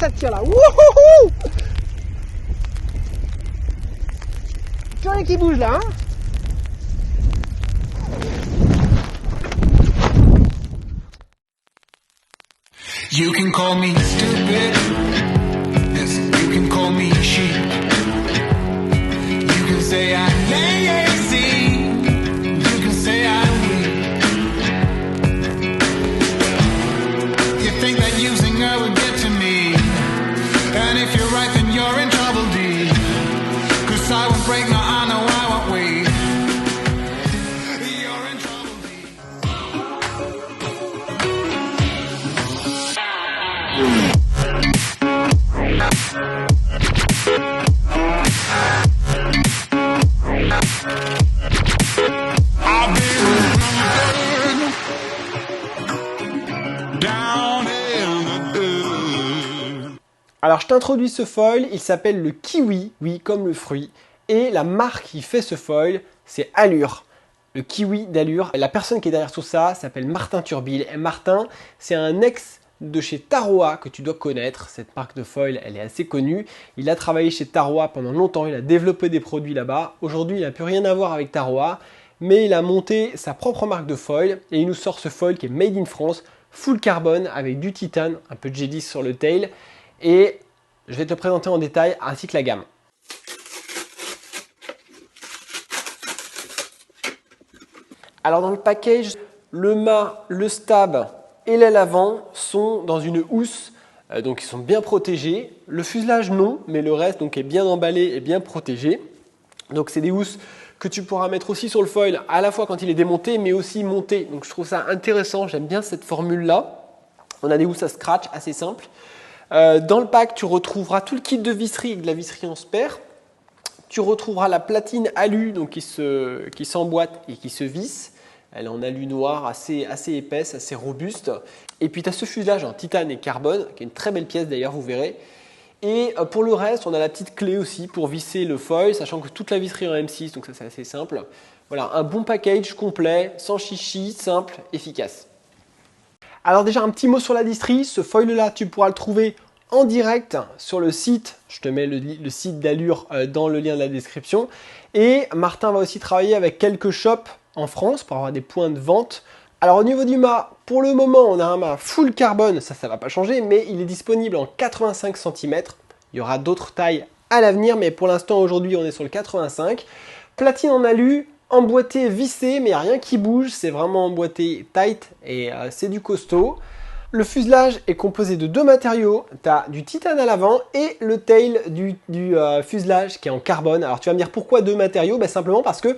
ça tire là. Wouhouhou! Tu en as qui bouge là, hein? You can call me stupid. Yes, you can call me sheep. You can say I'm lazy. You can say I'm weak. You think that using her would get to me. And if you're right, then you're in trouble, D. 'Cause I won't break, no, I know I won't wait. You're in trouble, D. I've been down in the dirt. Alors je t'introduis ce foil, il s'appelle le kiwi, oui comme le fruit, et la marque qui fait ce foil, c'est Allure. Le kiwi d'Allure. La personne qui est derrière tout ça s'appelle Martin Turbil. Et Martin, c'est un ex de chez Taroa que tu dois connaître. Cette marque de foil, elle est assez connue. Il a travaillé chez Taroa pendant longtemps, il a développé des produits là-bas. Aujourd'hui, il n'a plus rien à voir avec Taroa, mais il a monté sa propre marque de foil et il nous sort ce foil qui est made in France, full carbone avec du titane, un peu de G10 sur le tail. Et je vais te le présenter en détail ainsi que la gamme. Alors dans le package, le mât, le stab et l'aile avant sont dans une housse, donc ils sont bien protégés. Le fuselage non, mais le reste donc est bien emballé et bien protégé. Donc c'est des housses que tu pourras mettre aussi sur le foil à la fois quand il est démonté mais aussi monté. Donc je trouve ça intéressant, j'aime bien cette formule là. On a des housses à scratch assez simples. Dans le pack, tu retrouveras tout le kit de visserie avec de la visserie en spare. Tu retrouveras la platine alu donc qui s'emboîte et qui se visse. Elle est en alu noir assez épaisse, assez robuste. Et puis tu as ce fuselage en titane et carbone, qui est une très belle pièce d'ailleurs, vous verrez. Et pour le reste, on a la petite clé aussi pour visser le foil, sachant que toute la visserie en M6, donc ça c'est assez simple. Voilà, un bon package complet, sans chichi, simple, efficace. Alors déjà un petit mot sur la distrie, ce foil là tu pourras le trouver en direct sur le site, je te mets le site d'Allure dans le lien de la description. Et Martin va aussi travailler avec quelques shops en France pour avoir des points de vente. Alors au niveau du mât, pour le moment on a un mât full carbone, ça va pas changer, mais il est disponible en 85 cm. Il y aura d'autres tailles à l'avenir, mais pour l'instant aujourd'hui on est sur le 85. Platine en alu, emboîté, vissé, mais il n'y a rien qui bouge, c'est vraiment emboîté tight et c'est du costaud. Le fuselage est composé de deux matériaux, tu as du titane à l'avant et le tail du fuselage qui est en carbone. Alors tu vas me dire pourquoi deux matériaux? Simplement parce que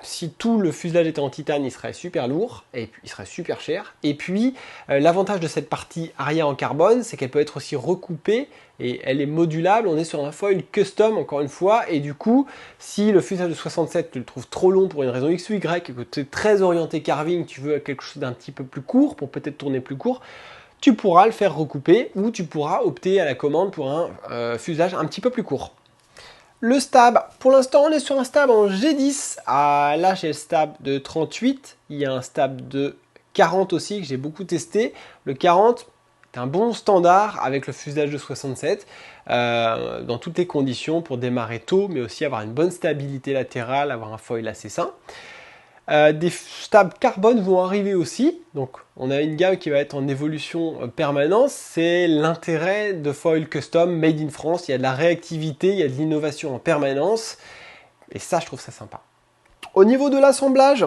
si tout le fuselage était en titane, il serait super lourd et puis il serait super cher. Et puis l'avantage de cette partie arrière en carbone, c'est qu'elle peut être aussi recoupée et elle est modulable. On est sur un foil custom encore une fois, et du coup si le fuselage de 67 tu le trouves trop long pour une raison X ou Y, que tu es très orienté carving, tu veux quelque chose d'un petit peu plus court pour peut-être tourner plus court, tu pourras le faire recouper ou tu pourras opter à la commande pour un fuselage un petit peu plus court. Le stab, pour l'instant on est sur un stab en G10, là j'ai le stab de 38, il y a un stab de 40 aussi que j'ai beaucoup testé. Le 40 est un bon standard avec le fuselage de 67 dans toutes les conditions pour démarrer tôt, mais aussi avoir une bonne stabilité latérale, avoir un foil assez sain. Des stabs carbone vont arriver aussi, donc on a une gamme qui va être en évolution permanente. C'est l'intérêt de foil custom made in France, il y a de la réactivité, il y a de l'innovation en permanence, et ça je trouve ça sympa. Au niveau de l'assemblage,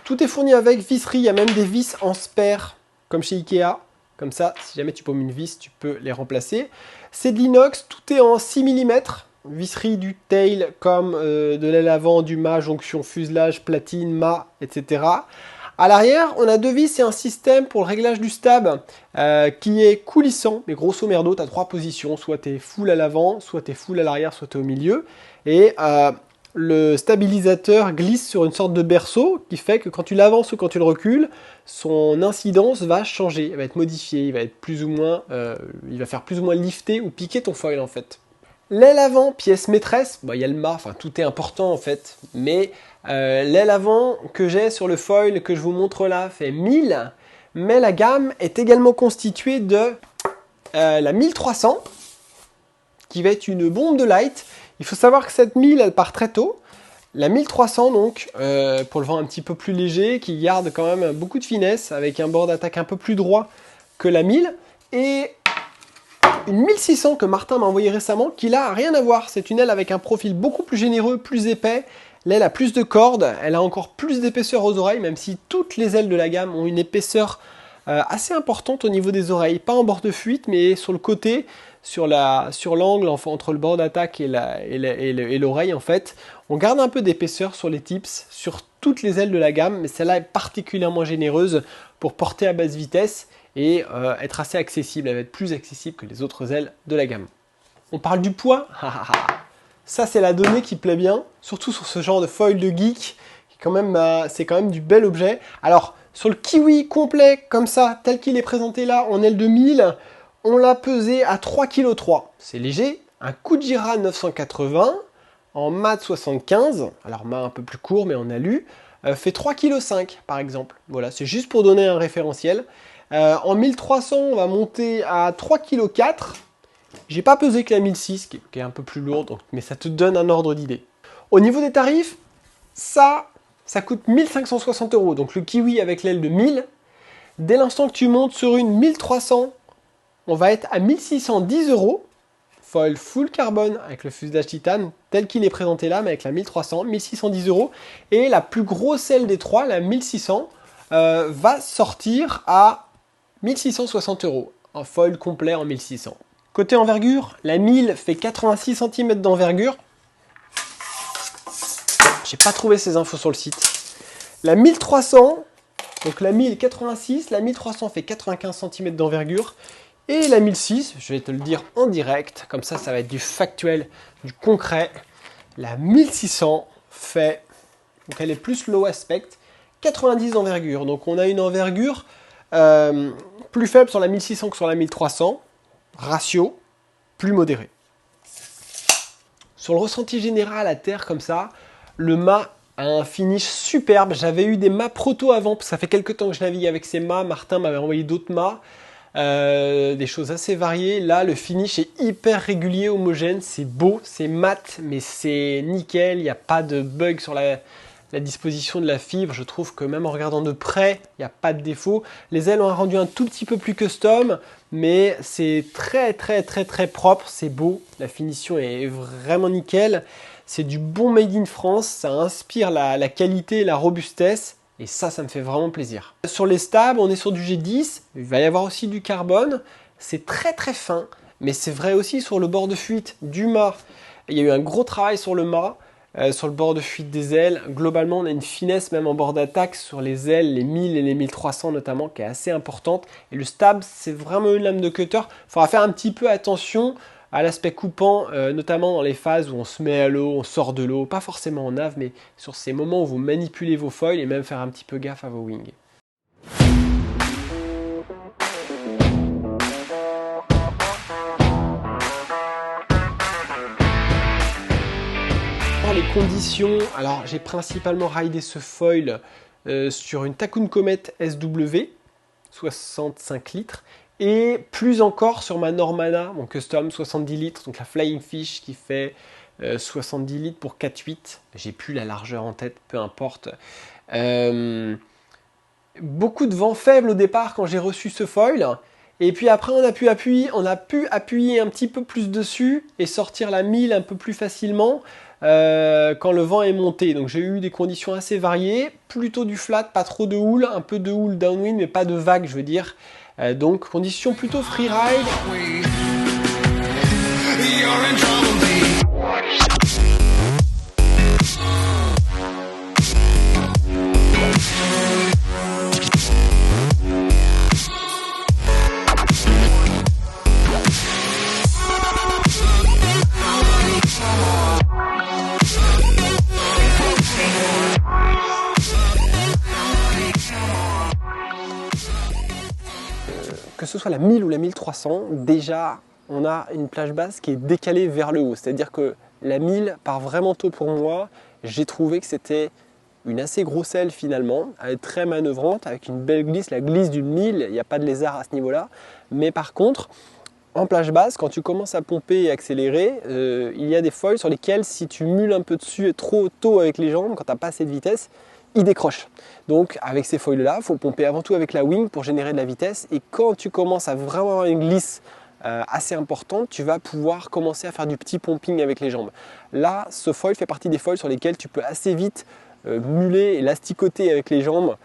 tout est fourni avec visserie, il y a même des vis en spare comme chez Ikea, comme ça si jamais tu paumes une vis tu peux les remplacer. C'est de l'inox, tout est en 6 mm. Visserie du tail comme de l'aile avant, du mât, jonction, fuselage, platine, mât, etc. À l'arrière, on a deux vis et un système pour le réglage du stab qui est coulissant, mais grosso merdo, tu as trois positions, soit tu es full à l'avant, soit tu es full à l'arrière, soit tu es au milieu. Et le stabilisateur glisse sur une sorte de berceau qui fait que quand tu l'avances ou quand tu le recules, son incidence va changer, elle va être modifiée, il va être plus ou moins, il va faire plus ou moins lifter ou piquer ton foil en fait. L'aile avant, pièce maîtresse, il y a le mât, enfin tout est important en fait, mais l'aile avant que j'ai sur le foil que je vous montre là fait 1000, mais la gamme est également constituée de la 1300 qui va être une bombe de light. Il faut savoir que cette 1000 elle part très tôt. La 1300 donc, pour le vent un petit peu plus léger, qui garde quand même beaucoup de finesse, avec un bord d'attaque un peu plus droit que la 1000. Et une 1600 que Martin m'a envoyé récemment, qui là, rien à voir. C'est une aile avec un profil beaucoup plus généreux, plus épais. L'aile a plus de cordes, elle a encore plus d'épaisseur aux oreilles, même si toutes les ailes de la gamme ont une épaisseur assez importante au niveau des oreilles. Pas en bord de fuite, mais sur le côté, sur l'angle entre le bord d'attaque et l'oreille en fait. On garde un peu d'épaisseur sur les tips, sur toutes les ailes de la gamme, mais celle-là est particulièrement généreuse pour porter à basse vitesse et être assez accessible. Elle va être plus accessible que les autres ailes de la gamme. On parle du poids. Ça c'est la donnée qui plaît bien, surtout sur ce genre de foil de geek, c'est quand même du bel objet. Alors sur le Kiwi complet comme ça, tel qu'il est présenté là en aile de 1000, on l'a pesé à 3,3 kg. C'est léger. Un Kujira 980 en mat 75, alors mat un peu plus court mais en alu, fait 3,5 kg par exemple. Voilà, c'est juste pour donner un référentiel. En 1300, on va monter à 3,4 kg. J'ai pas pesé que la 1006 qui est un peu plus lourde, mais ça te donne un ordre d'idée. Au niveau des tarifs, ça coûte 1560 €. Donc le Kiwi avec l'aile de 1000. Dès l'instant que tu montes sur une 1300, on va être à 1610 €. Foil full carbone avec le fuselage titane tel qu'il est présenté là, mais avec la 1300, 1610 €. Et la plus grosse aile des trois, la 1600, va sortir à 1660 €. Un foil complet en 1600. Côté envergure, la 1000 fait 86 cm d'envergure. J'ai pas trouvé ces infos sur le site. La 1300, donc la 1000 86, la 1300 fait 95 cm d'envergure. Et la 1006, je vais te le dire en direct, comme ça va être du factuel, du concret. La 1600 fait, donc elle est plus low aspect, 90 d'envergure. Donc on a une envergure plus faible sur la 1600 que sur la 1300. Ratio plus modéré. Sur le ressenti général à terre comme ça, le mât a un finish superbe. J'avais eu des mâts proto avant, parce que ça fait quelques temps que je navigue avec ces mâts. Martin m'avait envoyé d'autres mâts, des choses assez variées. Là, le finish est hyper régulier, homogène, c'est beau, c'est mat, mais c'est nickel. Il n'y a pas de bug sur la disposition de la fibre. Je trouve que même en regardant de près, il n'y a pas de défaut. Les ailes ont un rendu un tout petit peu plus custom, mais c'est très propre, c'est beau. La finition est vraiment nickel. C'est du bon made in France, ça inspire la qualité et la robustesse. Et ça me fait vraiment plaisir. Sur les stabs, on est sur du G10. Il va y avoir aussi du carbone. C'est très fin, mais c'est vrai aussi sur le bord de fuite du mât. Il y a eu un gros travail sur le mât. Sur le bord de fuite des ailes, globalement on a une finesse même en bord d'attaque sur les ailes, les 1000 et les 1300 notamment, qui est assez importante. Et le stab, c'est vraiment une lame de cutter. Il faudra faire un petit peu attention à l'aspect coupant, notamment dans les phases où on se met à l'eau, on sort de l'eau, pas forcément en nav, mais sur ces moments où vous manipulez vos foils et même faire un petit peu gaffe à vos wings. Les conditions, alors j'ai principalement raidé ce foil sur une Takun Comet SW 65 litres et plus encore sur ma Normanna, mon custom 70 litres, donc la Flying Fish qui fait 70 litres pour 4.8. J'ai plus la largeur en tête, peu importe. Beaucoup de vent faible au départ quand j'ai reçu ce foil. Et puis après on a pu appuyer un petit peu plus dessus et sortir la 1000 un peu plus facilement quand le vent est monté. Donc j'ai eu des conditions assez variées, plutôt du flat, pas trop de houle, un peu de houle downwind mais pas de vague je veux dire. Donc conditions plutôt freeride. Que ce soit la 1000 ou la 1300, déjà on a une plage basse qui est décalée vers le haut. C'est-à-dire que la 1000 part vraiment tôt pour moi. J'ai trouvé que c'était une assez grosse aile finalement, elle est très manœuvrante, avec une belle glisse, la glisse d'une 1000, il n'y a pas de lézard à ce niveau-là. Mais par contre, En plage basse, quand tu commences à pomper et accélérer, il y a des foils sur lesquels si tu mules un peu dessus trop tôt avec les jambes, quand tu n'as pas assez de vitesse, ils décrochent. Donc avec ces foils-là, il faut pomper avant tout avec la wing pour générer de la vitesse. Et quand tu commences à vraiment avoir une glisse assez importante, tu vas pouvoir commencer à faire du petit pumping avec les jambes. Là, ce foil fait partie des foils sur lesquels tu peux assez vite muler et l'asticoter avec les jambes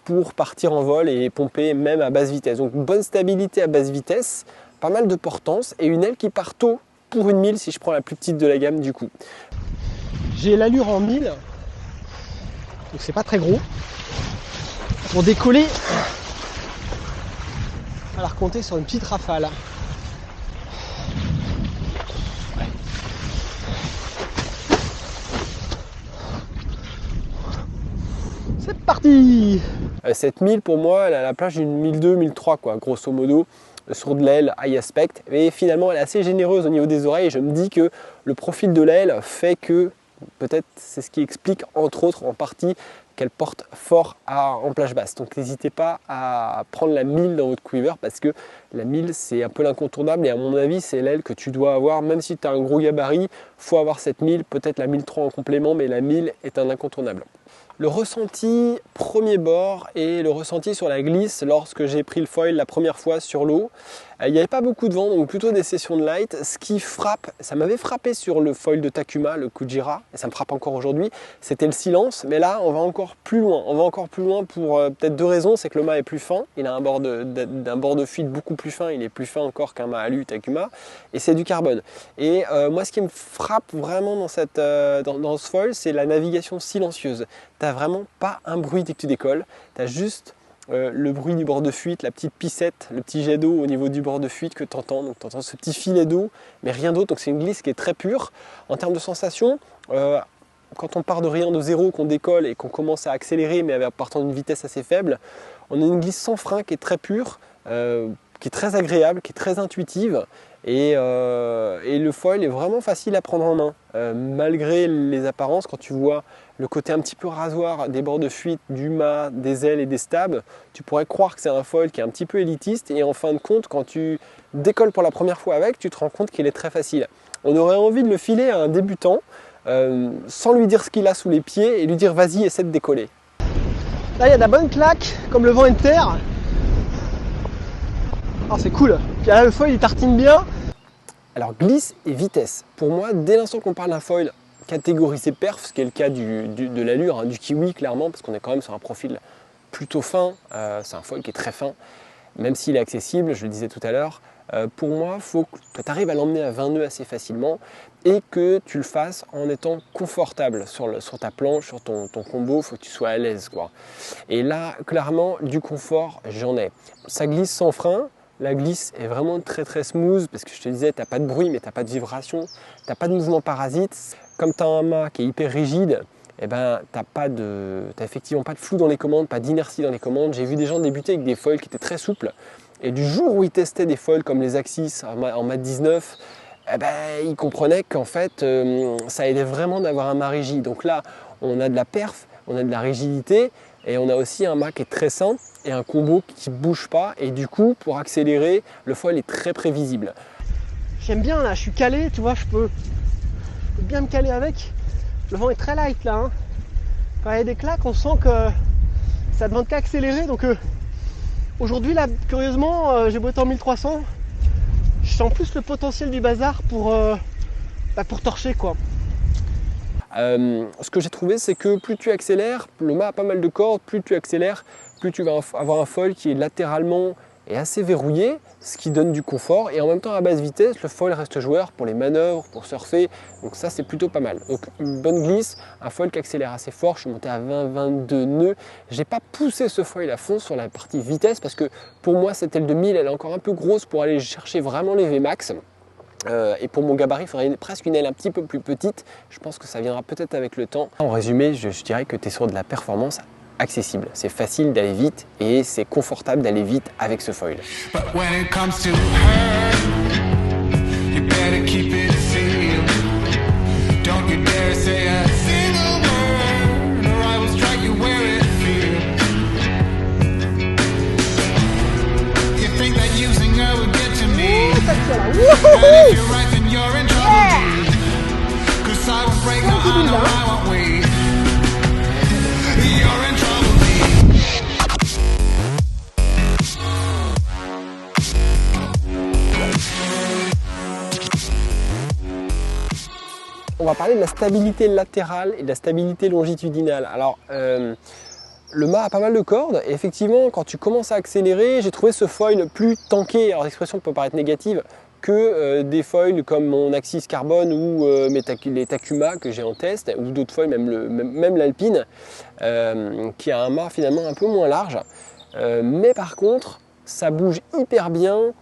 pour partir en vol et pomper même à basse vitesse. Donc bonne stabilité à basse vitesse, pas mal de portance et une aile qui part tôt pour une 1000 si je prends la plus petite de la gamme du coup. J'ai l'allure en 1000, donc c'est pas très gros. Pour décoller, il va falloir compter sur une petite rafale. C'est parti. Cette 1000 pour moi, elle a la plage d'une 1002, 1003 quoi, grosso modo, sur de l'aile high aspect. Et finalement, elle est assez généreuse au niveau des oreilles. Et je me dis que le profil de l'aile fait que, peut-être c'est ce qui explique entre autres en partie qu'elle porte fort en plage basse. Donc n'hésitez pas à prendre la 1000 dans votre quiver parce que la 1000 c'est un peu l'incontournable et à mon avis c'est l'aile que tu dois avoir. Même si tu as un gros gabarit, il faut avoir cette 1000, peut-être la 1003 en complément, mais la 1000 est un incontournable. Le ressenti premier bord et le ressenti sur la glisse lorsque j'ai pris le foil la première fois sur l'eau. Il n'y avait pas beaucoup de vent, donc plutôt des sessions de light. Ce qui frappe, ça m'avait frappé sur le foil de Takuma, le Kujira, et ça me frappe encore aujourd'hui, c'était le silence. Mais là, on va encore plus loin. On va encore plus loin pour peut-être deux raisons. C'est que le mât est plus fin, il a un bord de fuite beaucoup plus fin, il est plus fin encore qu'un mât alu Takuma, et c'est du carbone. Et moi, ce qui me frappe vraiment dans ce foil, c'est la navigation silencieuse. Tu n'as vraiment pas un bruit dès que tu décolles, tu as juste le bruit du bord de fuite, la petite pissette, le petit jet d'eau au niveau du bord de fuite que tu entends. Donc tu entends ce petit filet d'eau, mais rien d'autre. Donc c'est une glisse qui est très pure. En termes de sensation, quand on part de rien de zéro, qu'on décolle et qu'on commence à accélérer, mais en partant d'une vitesse assez faible, on a une glisse sans frein qui est très pure, qui est très agréable, qui est très intuitive. Et le foil est vraiment facile à prendre en main. Malgré les apparences, quand tu vois le côté un petit peu rasoir des bords de fuite, du mât, des ailes et des stabs, tu pourrais croire que c'est un foil qui est un petit peu élitiste et en fin de compte, quand tu décolles pour la première fois avec, tu te rends compte qu'il est très facile. On aurait envie de le filer à un débutant sans lui dire ce qu'il a sous les pieds et lui dire vas-y, essaie de décoller. Là, il y a de la bonne claque, comme le vent est de terre. Oh, c'est cool. Puis là, le foil il tartine bien. Alors glisse et vitesse. Pour moi, dès l'instant qu'on parle d'un foil catégorisé perf, ce qui est le cas de l'allure, hein, du kiwi clairement, parce qu'on est quand même sur un profil plutôt fin. C'est un foil qui est très fin, même s'il est accessible, je le disais tout à l'heure. Pour moi, il faut que tu arrives à l'emmener à 20 nœuds assez facilement et que tu le fasses en étant confortable sur ta planche, sur ton combo. Il faut que tu sois à l'aise, quoi. Et là, clairement, du confort, j'en ai. Ça glisse sans frein. La glisse est vraiment très très smooth parce que je te disais, tu n'as pas de bruit mais tu n'as pas de vibration, tu n'as pas de mouvement parasite. Comme tu as un mât qui est hyper rigide, eh ben, tu n'as effectivement pas de flou dans les commandes, pas d'inertie dans les commandes. J'ai vu des gens débuter avec des foils qui étaient très souples et du jour où ils testaient des foils comme les Axis en mât 19, eh ben, ils comprenaient qu'en fait ça aidait vraiment d'avoir un mât rigide. Donc là, on a de la perf, on a de la rigidité et on a aussi un mât qui est très sain et un combo qui ne bouge pas et du coup pour accélérer le foil est très prévisible. J'aime bien là, je suis calé, tu vois, je peux bien me caler avec. Le vent est très light là, hein. Quand il y a des claques on sent que ça ne demande qu'à accélérer. Donc aujourd'hui là curieusement j'ai botté en 1300, je sens plus le potentiel du bazar pour torcher quoi. Ce que j'ai trouvé c'est que plus tu accélères, le mât a pas mal de cordes, plus tu accélères, plus tu vas avoir un foil qui est latéralement et assez verrouillé, ce qui donne du confort et en même temps à basse vitesse, le foil reste joueur pour les manœuvres, pour surfer, donc ça c'est plutôt pas mal. Donc une bonne glisse, un foil qui accélère assez fort, je suis monté à 20-22 nœuds, j'ai pas poussé ce foil à fond sur la partie vitesse parce que pour moi cette aile de 1000 elle est encore un peu grosse pour aller chercher vraiment les Vmax. Et pour mon gabarit, il faudrait presque une aile un petit peu plus petite. Je pense que ça viendra peut-être avec le temps. En résumé, je dirais que tu es sur de la performance accessible. C'est facile d'aller vite et c'est confortable d'aller vite avec ce foil. là. And if you're right, then you're in trouble, D. 'Cause I won't break no heart, no, I won't wait. You're in trouble, D. On va parler de la stabilité latérale et de la stabilité longitudinale. Alors, le mât a pas mal de cordes et effectivement, quand tu commences à accélérer, j'ai trouvé ce foil plus tanké. Alors, l'expression peut paraître négative, que des foils comme mon Axis Carbone ou les Takuma que j'ai en test, ou d'autres foils, même l'Alpine, qui a un mât finalement un peu moins large. Mais par contre, ça bouge hyper bien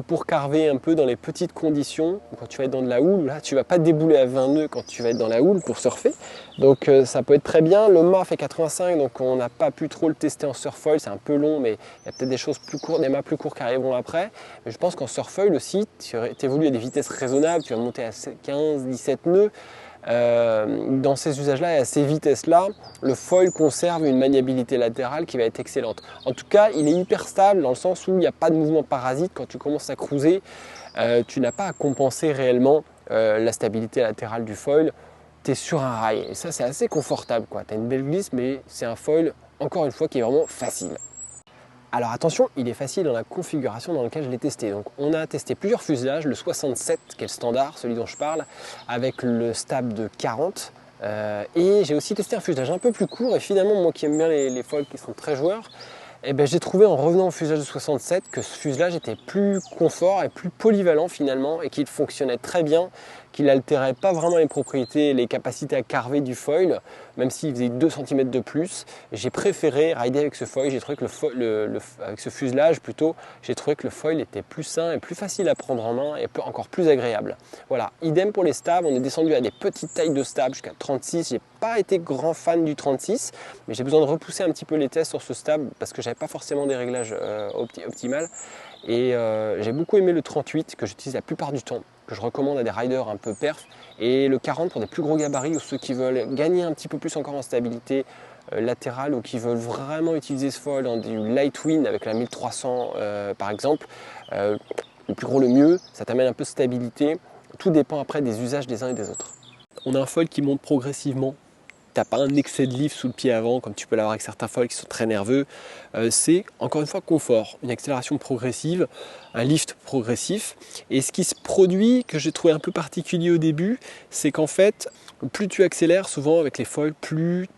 pour carver un peu dans les petites conditions. Quand tu vas être dans de la houle, là tu vas pas débouler à 20 nœuds quand tu vas être dans la houle pour surfer. Donc ça peut être très bien. Le mât fait 85, donc on n'a pas pu trop le tester en surfoil, c'est un peu long, mais il y a peut-être des choses plus courtes, des mâts plus courts qui arriveront après. Mais je pense qu'en surfoil aussi, tu évolues à des vitesses raisonnables, tu vas monter à 15-17 nœuds. Dans ces usages-là et à ces vitesses-là, le foil conserve une maniabilité latérale qui va être excellente. En tout cas, il est hyper stable dans le sens où il n'y a pas de mouvement parasite. Quand tu commences à cruiser, tu n'as pas à compenser réellement la stabilité latérale du foil. Tu es sur un rail et ça, c'est assez confortable. Tu as une belle glisse, mais c'est un foil, encore une fois, qui est vraiment facile. Alors attention, il est facile dans la configuration dans laquelle je l'ai testé. Donc on a testé plusieurs fuselages, le 67 qui est le standard, celui dont je parle, avec le stab de 40. Et j'ai aussi testé un fuselage un peu plus court et finalement moi qui aime bien les foils qui sont très joueurs, j'ai trouvé en revenant au fuselage de 67 que ce fuselage était plus confort et plus polyvalent finalement et qu'il fonctionnait très bien, qu'il n'altérait pas vraiment les propriétés et les capacités à carver du foil, même s'il faisait 2 cm de plus. J'ai préféré rider avec ce foil, j'ai trouvé que avec ce fuselage plutôt, j'ai trouvé que le foil était plus sain et plus facile à prendre en main et encore plus agréable. Voilà, idem pour les stabs, on est descendu à des petites tailles de stab jusqu'à 36, j'ai pas été grand fan du 36, mais j'ai besoin de repousser un petit peu les tests sur ce stab parce que j'avais pas forcément des réglages optimales. Et j'ai beaucoup aimé le 38 que j'utilise la plupart du temps, que je recommande à des riders un peu perf, et le 40 pour des plus gros gabarits ou ceux qui veulent gagner un petit peu plus encore en stabilité latérale ou qui veulent vraiment utiliser ce foil dans du light wind avec la 1300 par exemple. Le plus gros le mieux, ça t'amène un peu de stabilité. Tout dépend après des usages des uns et des autres. On a un foil qui monte progressivement. Tu n'as pas un excès de lift sous le pied avant comme tu peux l'avoir avec certains foils qui sont très nerveux. C'est encore une fois confort, une accélération progressive, un lift progressif. Et ce qui se produit, que j'ai trouvé un peu particulier au début, c'est qu'en fait, plus tu accélères souvent avec les foils, plus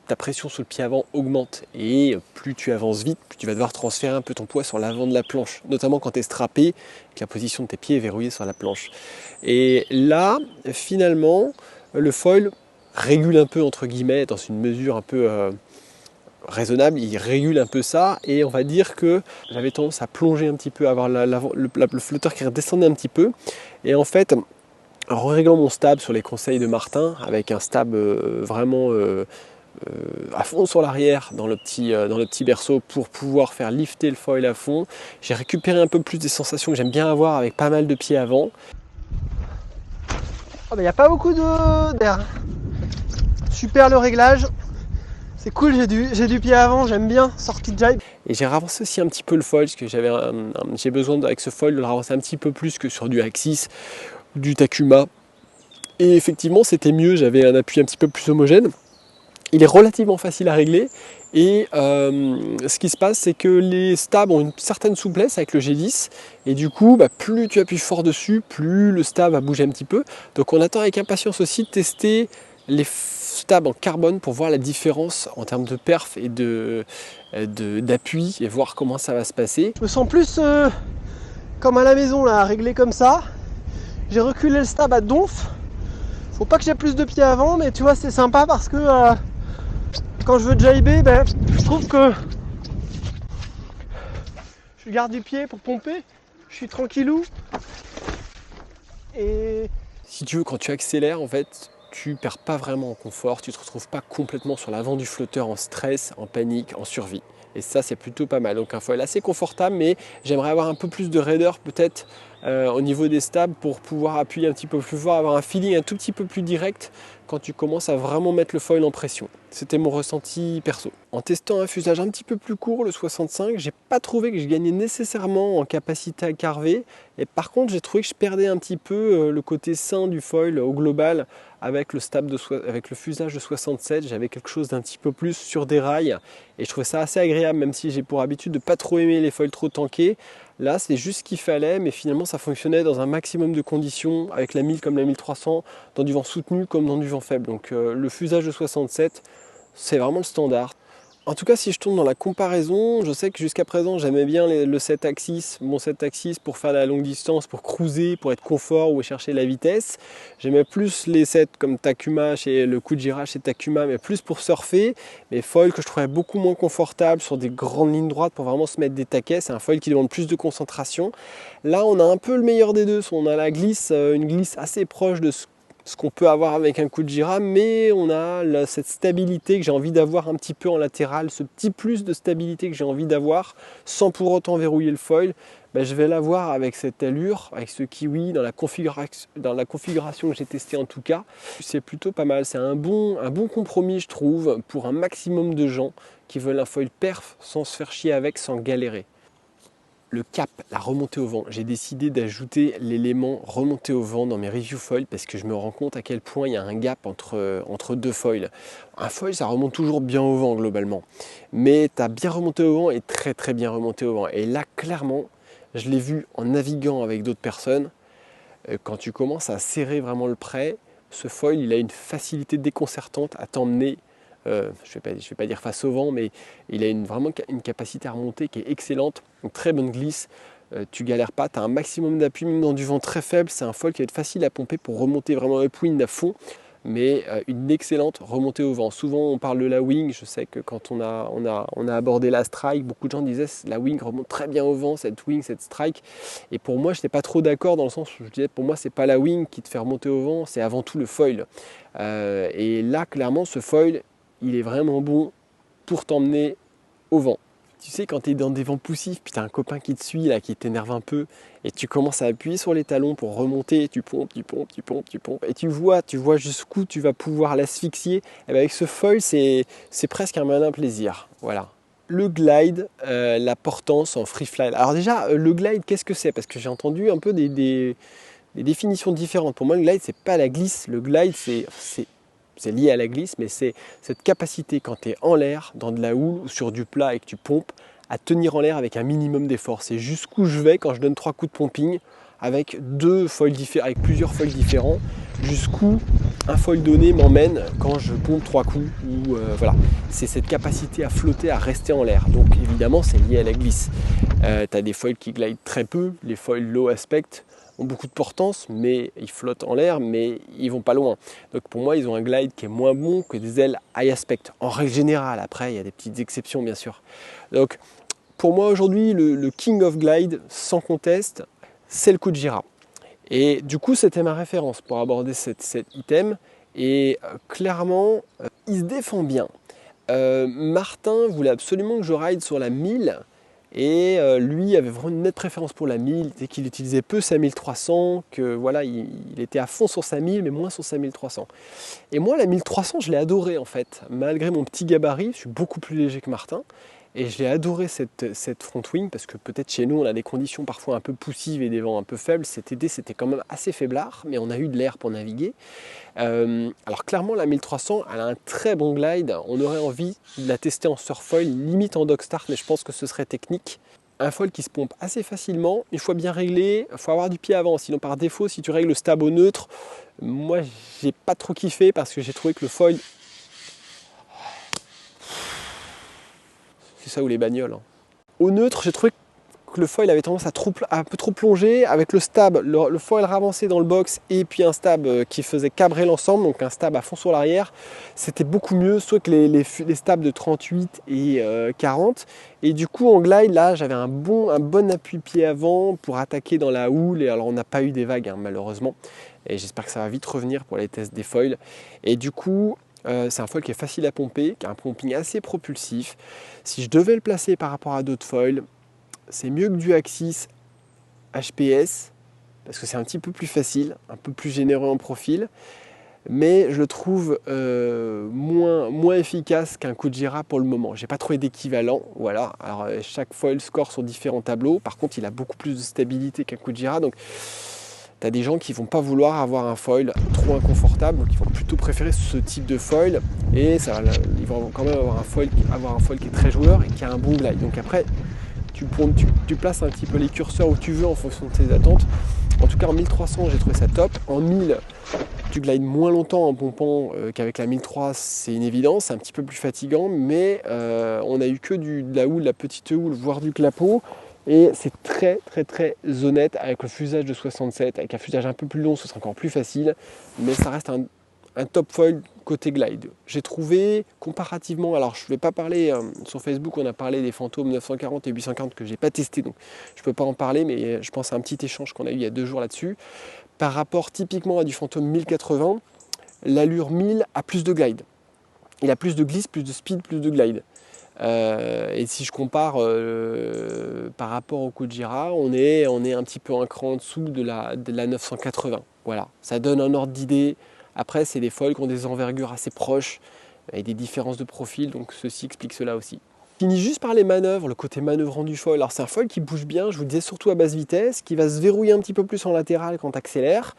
ta pression sous le pied avant augmente. Et plus tu avances vite, plus tu vas devoir transférer un peu ton poids sur l'avant de la planche, notamment quand tu es strappé, que la position de tes pieds est verrouillée sur la planche. Et là, finalement, le foil régule un peu entre guillemets dans une mesure un peu raisonnable, il régule un peu ça et on va dire que j'avais tendance à plonger un petit peu, à avoir le flotteur qui redescendait un petit peu et en fait en réglant mon stab sur les conseils de Martin avec un stab vraiment à fond sur l'arrière dans le petit berceau pour pouvoir faire lifter le foil à fond, j'ai récupéré un peu plus des sensations que j'aime bien avoir avec pas mal de pieds avant. Oh mais il n'y a pas beaucoup d'air. Super le réglage, c'est cool, j'ai du pied avant, j'aime bien, sortie de jibe. Et j'ai ravancé aussi un petit peu le foil, parce que j'ai besoin avec ce foil de le ravancer un petit peu plus que sur du Axis, du Takuma. Et effectivement c'était mieux, j'avais un appui un petit peu plus homogène. Il est relativement facile à régler et ce qui se passe c'est que les stabs ont une certaine souplesse avec le G10 et du coup plus tu appuies fort dessus, plus le stab va bouger un petit peu. Donc on attend avec impatience aussi de tester les stabs en carbone pour voir la différence en termes de perf et d'appui et voir comment ça va se passer. Je me sens plus comme à la maison là, réglé comme ça. J'ai reculé le stab à donf. Faut pas que j'ai plus de pieds avant, mais tu vois c'est sympa parce que quand je veux jiber, je trouve que je garde du pied pour pomper, je suis tranquillou. Et si tu veux, quand tu accélères, en fait, tu perds pas vraiment en confort, tu te retrouves pas complètement sur l'avant du flotteur en stress, en panique, en survie. Et ça, c'est plutôt pas mal. Donc un foil assez confortable, mais j'aimerais avoir un peu plus de raideur peut-être au niveau des stabs pour pouvoir appuyer un petit peu plus fort, avoir un feeling un tout petit peu plus direct quand tu commences à vraiment mettre le foil en pression. C'était mon ressenti perso. En testant un fuselage un petit peu plus court, le 65, j'ai pas trouvé que je gagnais nécessairement en capacité à carver. Et par contre, j'ai trouvé que je perdais un petit peu le côté sain du foil au global avec le avec le fuselage de 67. J'avais quelque chose d'un petit peu plus sur des rails et je trouvais ça assez agréable, même si j'ai pour habitude de pas trop aimer les foils trop tankés. Là, c'est juste ce qu'il fallait, mais finalement, ça fonctionnait dans un maximum de conditions, avec la 1000 comme la 1300, dans du vent soutenu comme dans du vent faible. Donc le fuselage de 67, c'est vraiment le standard. En tout cas, si je tourne dans la comparaison, je sais que jusqu'à présent, j'aimais bien le 7 axis, mon 7 axis pour faire la longue distance, pour cruiser, pour être confort ou chercher la vitesse. J'aimais plus les 7 comme Takuma chez le Kujira chez Takuma, mais plus pour surfer. Mais foil que je trouvais beaucoup moins confortable sur des grandes lignes droites pour vraiment se mettre des taquets. C'est un foil qui demande plus de concentration. Là, on a un peu le meilleur des deux. On a la glisse, une glisse assez proche de ce qu'on peut avoir avec un Kujira, mais on a cette stabilité que j'ai envie d'avoir un petit peu en latéral, ce petit plus de stabilité que j'ai envie d'avoir sans pour autant verrouiller le foil. Je vais l'avoir avec cette allure, avec ce kiwi, dans la configuration que j'ai testée en tout cas. C'est plutôt pas mal, c'est un bon compromis je trouve pour un maximum de gens qui veulent un foil perf sans se faire chier avec, sans galérer. Le cap, la remontée au vent, j'ai décidé d'ajouter l'élément remontée au vent dans mes review foils parce que je me rends compte à quel point il y a un gap entre deux foils. Un foil, ça remonte toujours bien au vent globalement, mais tu as bien remonté au vent et très très bien remonté au vent. Et là, clairement, je l'ai vu en naviguant avec d'autres personnes, quand tu commences à serrer vraiment le prêt, ce foil, il a une facilité déconcertante à t'emmener. Je vais pas dire face au vent, mais il a vraiment une capacité à remonter qui est excellente, une très bonne glisse, tu galères pas, tu as un maximum d'appui même dans du vent très faible, c'est un foil qui va être facile à pomper pour remonter vraiment upwind à fond, mais une excellente remontée au vent. Souvent on parle de la wing, je sais que quand on a abordé la strike, beaucoup de gens disaient la wing remonte très bien au vent, cette wing, cette strike, et pour moi je n'étais pas trop d'accord dans le sens où je disais pour moi c'est pas la wing qui te fait remonter au vent, c'est avant tout le foil. Et là clairement ce foil, il est vraiment bon pour t'emmener au vent. Tu sais, quand tu es dans des vents poussifs, puis tu as un copain qui te suit, là, qui t'énerve un peu, et tu commences à appuyer sur les talons pour remonter, tu pompes, et tu vois jusqu'où tu vas pouvoir l'asphyxier. Et avec ce foil, c'est presque un malin plaisir. Voilà. Le glide, la portance en free fly. Alors déjà, le glide, qu'est-ce que c'est? Parce que j'ai entendu un peu des définitions différentes. Pour moi, le glide, c'est pas la glisse. Le glide, c'est lié à la glisse, mais c'est cette capacité quand tu es en l'air, dans de la houle ou sur du plat et que tu pompes, à tenir en l'air avec un minimum d'effort. C'est jusqu'où je vais quand je donne 3 coups de pumping avec avec plusieurs foils différents, jusqu'où un foil donné m'emmène quand je pompe 3 coups. Voilà. C'est cette capacité à flotter, à rester en l'air. Donc évidemment, c'est lié à la glisse. Tu as des foils qui glident très peu, les foils low aspect ont beaucoup de portance, mais ils flottent en l'air, mais ils vont pas loin. Donc pour moi, ils ont un glide qui est moins bon que des ailes high aspect. En règle générale, après, il y a des petites exceptions, bien sûr. Donc pour moi, aujourd'hui, le king of glide, sans conteste, c'est le Kujira. Et du coup, c'était ma référence pour aborder cet item. Et clairement, il se défend bien. Martin voulait absolument que je ride sur la 1000. Et lui avait vraiment une nette préférence pour la 1000, dès qu'il utilisait peu sa 1300, que voilà, il était à fond sur sa 1000 mais moins sur sa 1300. Et moi la 1300 je l'ai adorée en fait, malgré mon petit gabarit, je suis beaucoup plus léger que Martin, et je l'ai adoré cette front wing, parce que peut-être chez nous on a des conditions parfois un peu poussives et des vents un peu faibles. Cet été c'était quand même assez faiblard, mais on a eu de l'air pour naviguer. Alors clairement la 1300 elle a un très bon glide, on aurait envie de la tester en surfoil, limite en dog start, mais je pense que ce serait technique. Un foil qui se pompe assez facilement, une fois bien réglé, il faut avoir du pied avant, sinon par défaut si tu règles le stab au neutre, moi j'ai pas trop kiffé parce que j'ai trouvé que le foil, c'est ça ou les bagnoles, hein. Au neutre j'ai trouvé que le foil avait tendance à un peu trop plonger, avec le stab, le foil ravancé dans le box et puis un stab qui faisait cabrer l'ensemble, donc un stab à fond sur l'arrière, c'était beaucoup mieux, soit que les stabs de 38 et 40, et du coup en glide là j'avais un bon appui pied avant pour attaquer dans la houle, et alors on n'a pas eu des vagues hein, malheureusement, et j'espère que ça va vite revenir pour les tests des foils, et du coup c'est un foil qui est facile à pomper, qui a un pumping assez propulsif. Si je devais le placer par rapport à d'autres foils, c'est mieux que du Axis HPS, parce que c'est un petit peu plus facile, un peu plus généreux en profil, mais je le trouve moins efficace qu'un Kujira pour le moment. J'ai pas trouvé d'équivalent, voilà. Alors chaque foil score sur différents tableaux, par contre il a beaucoup plus de stabilité qu'un Kujira, donc tu as des gens qui vont pas vouloir avoir un foil trop inconfortable, donc ils vont plutôt préférer ce type de foil, et ça, ils vont quand même avoir un foil qui est très joueur et qui a un bon glide. Donc après, tu places un petit peu les curseurs où tu veux en fonction de tes attentes. En tout cas en 1300 j'ai trouvé ça top. En 1000 tu glides moins longtemps en pompant qu'avec la 1003, c'est une évidence, c'est un petit peu plus fatigant, mais on a eu que de la houle, de la petite houle, voire du clapot, et c'est très honnête avec le fuselage de 67. Avec un fuselage un peu plus long ce sera encore plus facile, mais ça reste un top foil côté glide. J'ai trouvé comparativement, alors je ne vais pas parler, sur Facebook on a parlé des fantômes 940 et 840 que je n'ai pas testé, donc je ne peux pas en parler, mais je pense à un petit échange qu'on a eu il y a 2 jours là-dessus. Par rapport typiquement à du fantôme 1080, l'allure 1000 a plus de glide. Il a plus de glisse, plus de speed, plus de glide. Et si je compare par rapport au Kujira, on est un petit peu un cran en dessous de la 980. Voilà, ça donne un ordre d'idée. Après, c'est des foils qui ont des envergures assez proches et des différences de profil, donc ceci explique cela aussi. Je finis juste par les manœuvres, le côté manœuvrant du foil. Alors c'est un foil qui bouge bien, je vous le disais, surtout à basse vitesse, qui va se verrouiller un petit peu plus en latéral quand tu accélères.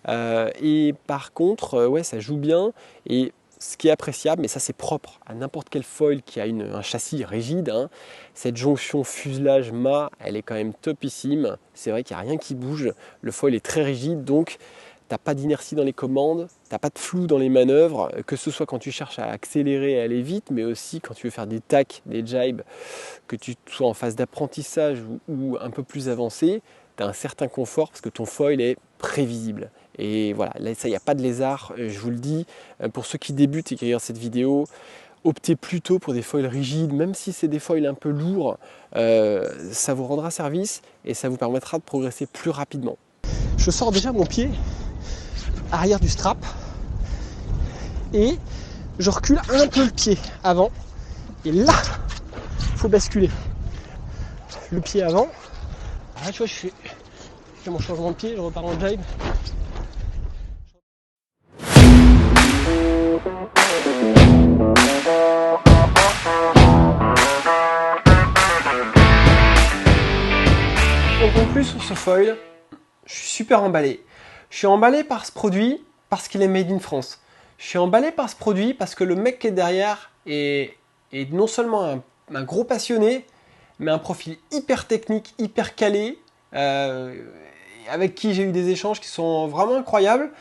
Et par contre, ouais, ça joue bien. Et ce qui est appréciable, mais ça c'est propre à n'importe quel foil qui a un châssis rigide, hein, cette jonction fuselage-mât, elle est quand même topissime. C'est vrai qu'il n'y a rien qui bouge, le foil est très rigide, donc tu n'as pas d'inertie dans les commandes, tu n'as pas de flou dans les manœuvres, que ce soit quand tu cherches à accélérer et aller vite, mais aussi quand tu veux faire des tacks, des jibes, que tu sois en phase d'apprentissage ou un peu plus avancé, tu as un certain confort parce que ton foil est prévisible. Et voilà, là, ça, il n'y a pas de lézard, je vous le dis. Pour ceux qui débutent et qui regardent cette vidéo, optez plutôt pour des foils rigides, même si c'est des foils un peu lourds, ça vous rendra service et ça vous permettra de progresser plus rapidement. Je sors déjà mon pied arrière du strap et je recule un peu le pied avant et là il faut basculer le pied avant. Ah, tu vois, je fais mon changement de pied, je repars en jibe. On conclut sur ce foil, je suis super emballé. Je suis emballé par ce produit parce qu'il est made in France. Je suis emballé par ce produit parce que le mec qui est derrière est non seulement un gros passionné, mais un profil hyper technique, hyper calé, avec qui j'ai eu des échanges qui sont vraiment incroyables.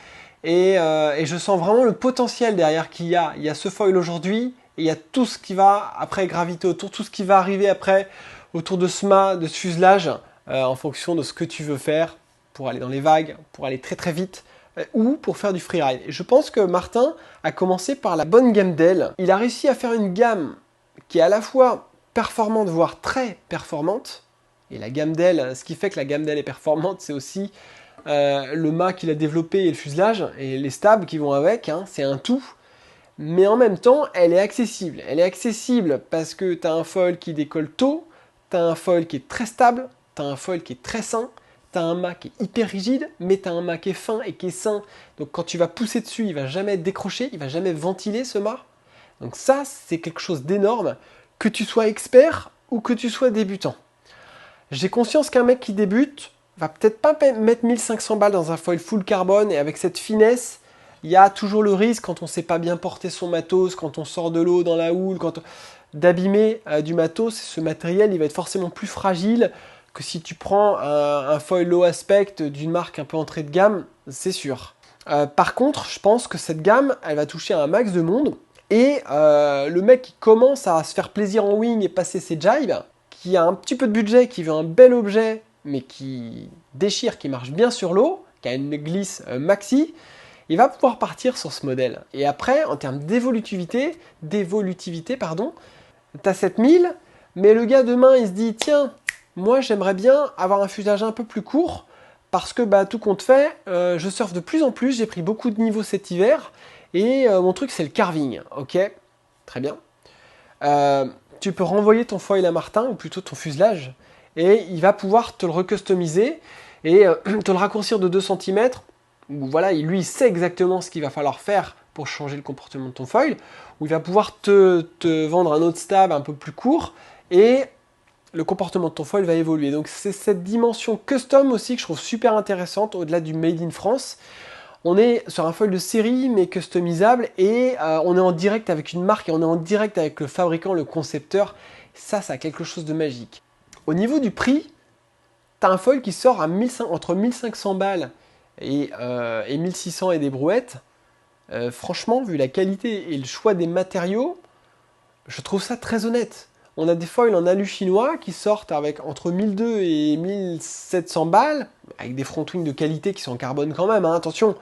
Et je sens vraiment le potentiel derrière qu'il y a. Il y a ce foil aujourd'hui et il y a tout ce qui va après graviter autour, tout ce qui va arriver après autour de ce mât, de ce fuselage, en fonction de ce que tu veux faire pour aller dans les vagues, pour aller très vite ou pour faire du freeride. Et je pense que Martin a commencé par la bonne gamme d'ailes. Il a réussi à faire une gamme qui est à la fois performante, voire très performante. Et la gamme d'ailes, ce qui fait que la gamme d'ailes est performante, c'est aussi le mât qu'il a développé et le fuselage et les stabs qui vont avec, hein, c'est un tout. Mais en même temps, elle est accessible. Elle est accessible parce que tu as un foil qui décolle tôt, tu as un foil qui est très stable, tu as un foil qui est très sain, tu as un mât qui est hyper rigide, mais tu as un mât qui est fin et qui est sain. Donc quand tu vas pousser dessus, il ne va jamais décrocher, il ne va jamais ventiler ce mât. Donc ça, c'est quelque chose d'énorme, que tu sois expert ou que tu sois débutant. J'ai conscience qu'un mec qui débute va peut-être pas mettre 1500 balles dans un foil full carbone, et avec cette finesse, il y a toujours le risque, quand on ne sait pas bien porter son matos, quand on sort de l'eau dans la houle, d'abîmer du matos. Ce matériel, il va être forcément plus fragile que si tu prends un foil low aspect d'une marque un peu entrée de gamme, c'est sûr. Par contre, je pense que cette gamme, elle va toucher un max de monde, et le mec qui commence à se faire plaisir en wing et passer ses jibes, qui a un petit peu de budget, qui veut un bel objet, mais qui déchire, qui marche bien sur l'eau, qui a une glisse maxi, il va pouvoir partir sur ce modèle. Et après, en termes d'évolutivité, tu as 7000, mais le gars demain, il se dit, tiens, moi j'aimerais bien avoir un fuselage un peu plus court, parce que tout compte fait, je surfe de plus en plus, j'ai pris beaucoup de niveaux cet hiver, et mon truc c'est le carving, ok, très bien. Tu peux renvoyer ton foil à Martin, ou plutôt ton fuselage, et il va pouvoir te le recustomiser. et te le raccourcir de 2 cm, où voilà, lui il sait exactement ce qu'il va falloir faire pour changer le comportement de ton foil, où il va pouvoir te vendre un autre stab un peu plus court, et le comportement de ton foil va évoluer. Donc c'est cette dimension custom aussi que je trouve super intéressante, au-delà du Made in France. On est sur un foil de série, mais customisable, et on est en direct avec une marque, et on est en direct avec le fabricant, le concepteur. Ça a quelque chose de magique. Au niveau du prix, tu as un foil qui sort à entre 1500 balles et 1600 et des brouettes. Franchement, vu la qualité et le choix des matériaux, je trouve ça très honnête. On a des foils en alu chinois qui sortent avec entre 1200 et 1700 balles, avec des front wings de qualité qui sont en carbone quand même, hein, attention.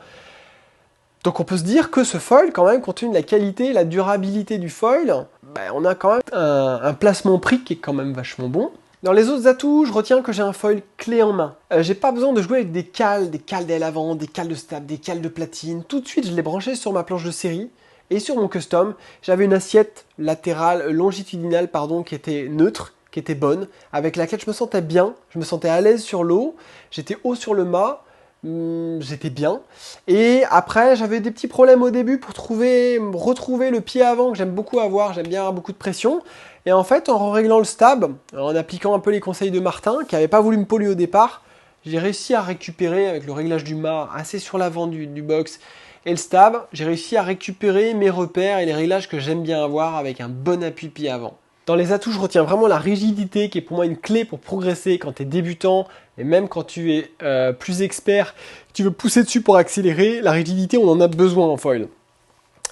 Donc on peut se dire que ce foil, quand même, compte tenu de la qualité, la durabilité du foil, on a quand même un placement prix qui est quand même vachement bon. Dans les autres atouts, je retiens que j'ai un foil clé en main. J'ai pas besoin de jouer avec des cales d'ailes avant, des cales de stab, des cales de platine. Tout de suite, je l'ai branché sur ma planche de série. Et sur mon custom, j'avais une assiette longitudinale qui était neutre, qui était bonne, avec laquelle je me sentais bien, je me sentais à l'aise sur l'eau, j'étais haut sur le mât, j'étais bien. Et après, j'avais des petits problèmes au début pour retrouver le pied avant que j'aime beaucoup avoir, j'aime bien avoir beaucoup de pression. Et en fait, en réglant le stab, en appliquant un peu les conseils de Martin, qui n'avait pas voulu me polluer au départ, j'ai réussi à récupérer avec le réglage du mât assez sur l'avant du box et le stab, j'ai réussi à récupérer mes repères et les réglages que j'aime bien avoir avec un bon appui de pied avant. Dans les atouts, je retiens vraiment la rigidité qui est pour moi une clé pour progresser quand tu es débutant et même quand tu es plus expert, tu veux pousser dessus pour accélérer. La rigidité, on en a besoin en foil.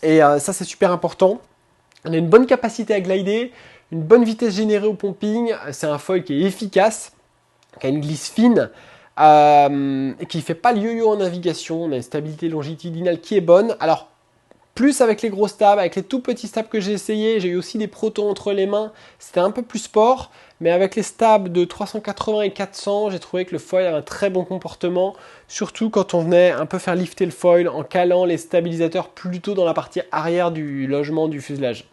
Et ça, c'est super important. On a une bonne capacité à glider, une bonne vitesse générée au pumping. C'est un foil qui est efficace, qui a une glisse fine, et qui ne fait pas le yo-yo en navigation. On a une stabilité longitudinale qui est bonne. Alors, plus avec les gros stabs, avec les tout petits stabs que j'ai essayé, j'ai eu aussi des protons entre les mains, c'était un peu plus sport, mais avec les stabs de 380 et 400, j'ai trouvé que le foil avait un très bon comportement, surtout quand on venait un peu faire lifter le foil en calant les stabilisateurs plutôt dans la partie arrière du logement du fuselage.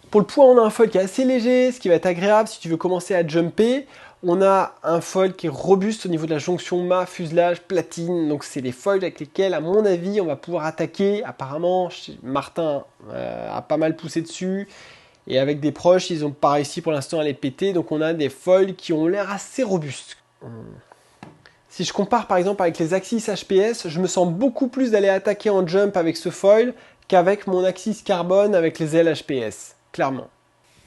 Pour le poids, on a un foil qui est assez léger, ce qui va être agréable si tu veux commencer à jumper. On a un foil qui est robuste au niveau de la jonction mât, fuselage, platine. Donc c'est des foils avec lesquels, à mon avis, on va pouvoir attaquer. Apparemment, Martin a pas mal poussé dessus. Et avec des proches, ils n'ont pas réussi pour l'instant à les péter. Donc on a des foils qui ont l'air assez robustes. Si je compare par exemple avec les Axis HPS, je me sens beaucoup plus d'aller attaquer en jump avec ce foil qu'avec mon Axis Carbone avec les ailes HPS. Clairement.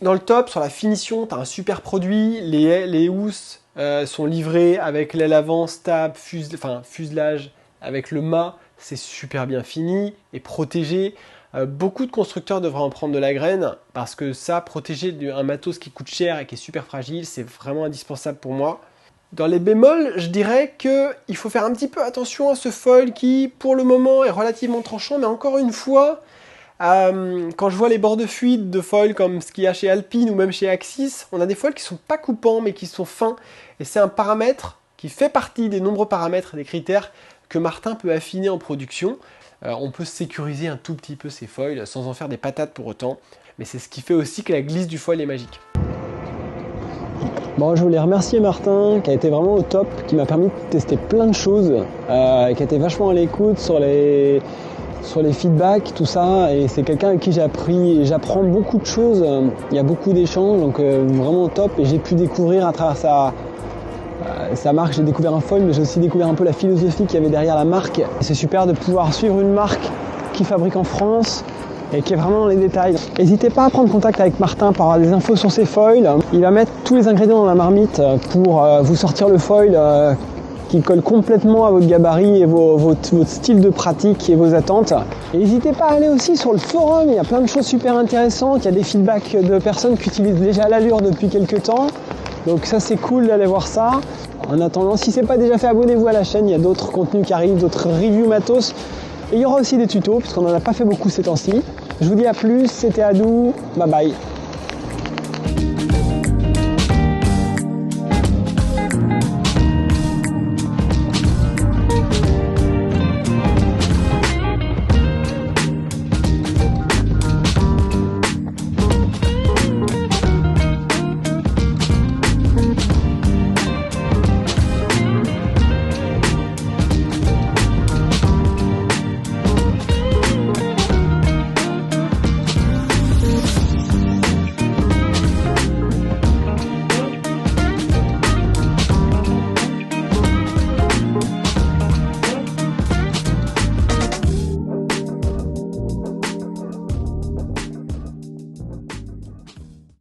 Dans le top, sur la finition, tu as un super produit. Les housses sont livrées avec l'aile avant, stab, fuselage avec le mât. C'est super bien fini et protégé. Beaucoup de constructeurs devraient en prendre de la graine parce que ça, protéger un matos qui coûte cher et qui est super fragile, c'est vraiment indispensable pour moi. Dans les bémols, je dirais qu'il faut faire un petit peu attention à ce foil qui, pour le moment, est relativement tranchant, mais encore une fois, quand je vois les bords de fuite de foils comme ce qu'il y a chez Alpine ou même chez Axis, on a des foils qui ne sont pas coupants mais qui sont fins. Et c'est un paramètre qui fait partie des nombreux paramètres, des critères que Martin peut affiner en production. On peut sécuriser un tout petit peu ces foils sans en faire des patates pour autant. Mais c'est ce qui fait aussi que la glisse du foil est magique. Bon, je voulais remercier Martin qui a été vraiment au top, qui m'a permis de tester plein de choses, qui a été vachement à l'écoute sur les feedbacks, tout ça, et c'est quelqu'un avec qui j'apprends beaucoup de choses, il y a beaucoup d'échanges, donc vraiment au top, et j'ai pu découvrir à travers sa marque, j'ai découvert un foil, mais j'ai aussi découvert un peu la philosophie qu'il y avait derrière la marque. C'est super de pouvoir suivre une marque qui fabrique en France et qui est vraiment dans les détails. N'hésitez pas à prendre contact avec Martin pour avoir des infos sur ses foils. Il va mettre tous les ingrédients dans la marmite pour vous sortir le foil qui colle complètement à votre gabarit et votre style de pratique et vos attentes. Et n'hésitez pas à aller aussi sur le forum, il y a plein de choses super intéressantes, il y a des feedbacks de personnes qui utilisent déjà l'allure depuis quelques temps. Donc ça c'est cool d'aller voir ça. En attendant, si ce n'est pas déjà fait, abonnez-vous à la chaîne, il y a d'autres contenus qui arrivent, d'autres reviews matos. Et il y aura aussi des tutos, parce qu'on n'en a pas fait beaucoup ces temps-ci. Je vous dis à plus, c'était Adou, bye bye.